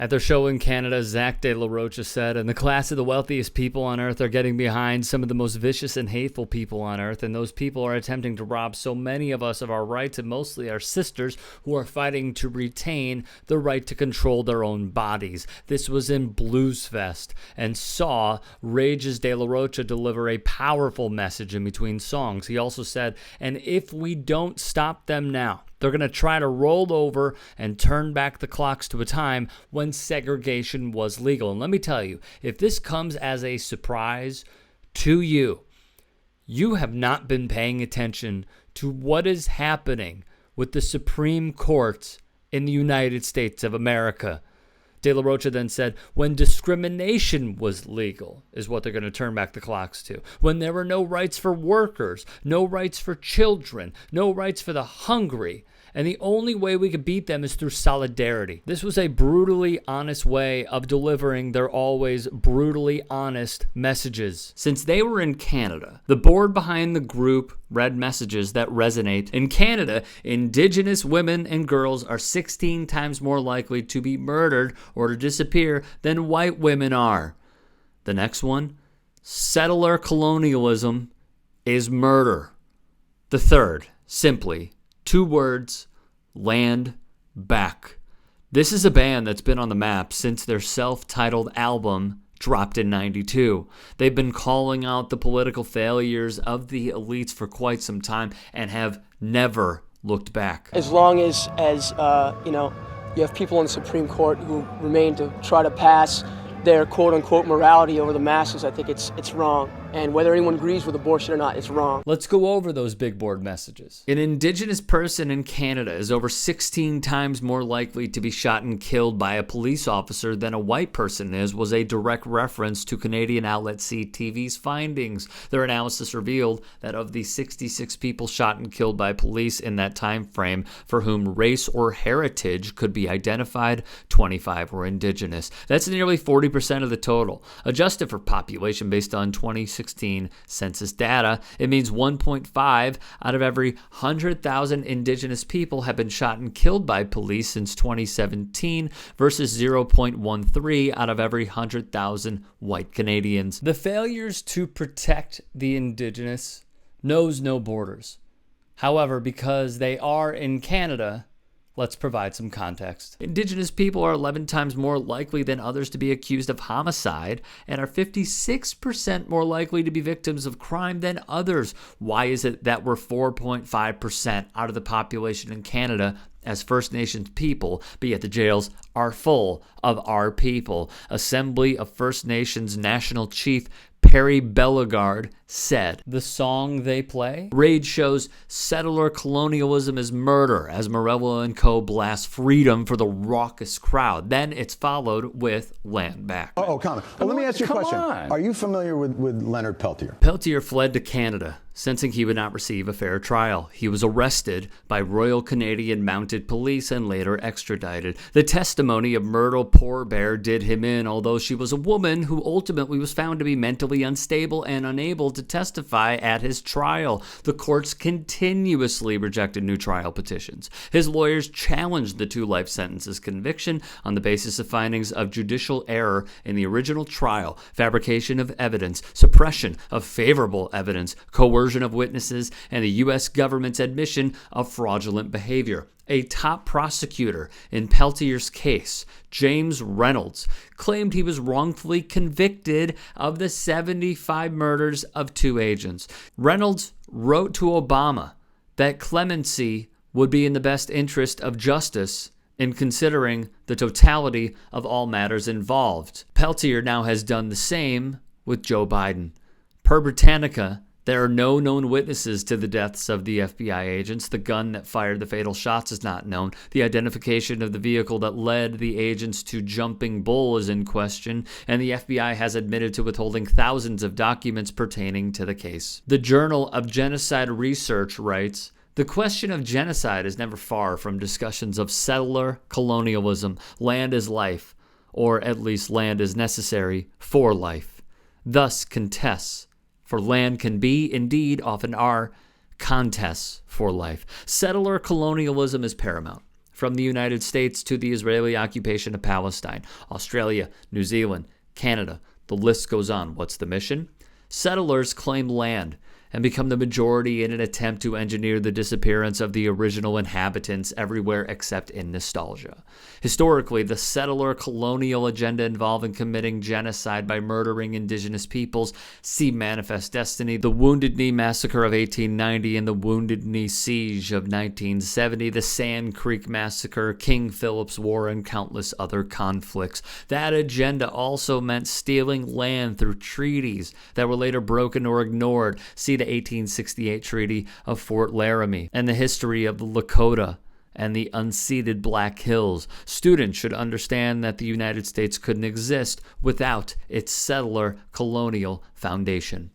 At their show in Canada, Zach De La Rocha said, "And the class of the wealthiest people on earth are getting behind some of the most vicious and hateful people on earth, and those people are attempting to rob so many of us of our rights, and mostly our sisters who are fighting to retain the right to control their own bodies." This was in Blues Fest, and saw Rage's De La Rocha deliver a powerful message in between songs. He also said, "And if we don't stop them now, they're going to try to roll over and turn back the clocks to a time when segregation was legal." And let me tell you, if this comes as a surprise to you, you have not been paying attention to what is happening with the Supreme Court in the United States of America. De La Rocha then said, when discrimination was legal is what they're going to turn back the clocks to. When there were no rights for workers, no rights for children, no rights for the hungry. And the only way we could beat them is through solidarity. This was a brutally honest way of delivering their always brutally honest messages. Since they were in Canada, the board behind the group read messages that resonate. In Canada, Indigenous women and girls are 16 times more likely to be murdered or to disappear than white women are. The next one, settler colonialism is murder. The third, simply, 2 words, land back. This is a band that's been on the map since their self-titled album dropped in '92. They've been calling out the political failures of the elites for quite some time and have never looked back. As long as you have people in the Supreme Court who remain to try to pass their quote-unquote morality over the masses, I think it's wrong. And whether anyone agrees with abortion or not, it's wrong. Let's go over those big board messages. An Indigenous person in Canada is over 16 times more likely to be shot and killed by a police officer than a white person is, was a direct reference to Canadian outlet CTV's findings. Their analysis revealed that of the 66 people shot and killed by police in that time frame for whom race or heritage could be identified, 25 were Indigenous. That's nearly 40% of the total. Adjusted for population based on 2016 census data, it means 1.5 out of every 100,000 Indigenous people have been shot and killed by police since 2017 versus 0.13 out of every 100,000 white Canadians. The failures to protect the Indigenous knows no borders. However, because they are in Canada, let's provide some context. Indigenous people are 11 times more likely than others to be accused of homicide and are 56% more likely to be victims of crime than others. Why is it that we're 4.5% out of the population in Canada as First Nations people, but yet the jails are full of our people? Assembly of First Nations National Chief Perry Bellegarde said, "The song they play, Rage shows settler colonialism is murder as Morello and co. blast freedom for the raucous crowd. Then it's followed with land back." Comment. Well, let me ask you a question. Are you familiar with Leonard Peltier? Peltier fled to Canada, sensing he would not receive a fair trial. He was arrested by Royal Canadian Mounted Police and later extradited. The testimony of Myrtle Poorbear did him in, although she was a woman who ultimately was found to be mentally unstable and unable to testify at his trial. The courts continuously rejected new trial petitions. His lawyers challenged the 2 life sentences conviction on the basis of findings of judicial error in the original trial, fabrication of evidence, suppression of favorable evidence, coercion of witnesses, and the U.S. government's admission of fraudulent behavior. A top prosecutor in Peltier's case, James Reynolds, claimed he was wrongfully convicted of the 75 murders of 2 agents. Reynolds wrote to Obama that clemency would be in the best interest of justice in considering the totality of all matters involved. Peltier now has done the same with Joe Biden. Per Britannica, there are no known witnesses to the deaths of the FBI agents. The gun that fired the fatal shots is not known. The identification of the vehicle that led the agents to Jumping Bull is in question, and the FBI has admitted to withholding thousands of documents pertaining to the case. The Journal of Genocide Research writes, "The question of genocide is never far from discussions of settler colonialism. Land is life, or at least land is necessary for life. Thus contests for land can be, indeed often are, contests for life. Settler colonialism is paramount. from the United States to the Israeli occupation of Palestine, Australia, New Zealand, Canada. The list goes on. What's the mission? Settlers claim land and become the majority in an attempt to engineer the disappearance of the original inhabitants everywhere except in nostalgia. Historically, the settler colonial agenda involving committing genocide by murdering indigenous peoples, see Manifest Destiny, the Wounded Knee Massacre of 1890 and the Wounded Knee Siege of 1970, the Sand Creek Massacre, King Philip's War, and countless other conflicts. That agenda also meant stealing land through treaties that were later broken or ignored. See the 1868 Treaty of Fort Laramie and the history of the Lakota and the unceded Black Hills. Students should understand that the United States couldn't exist without its settler colonial foundation.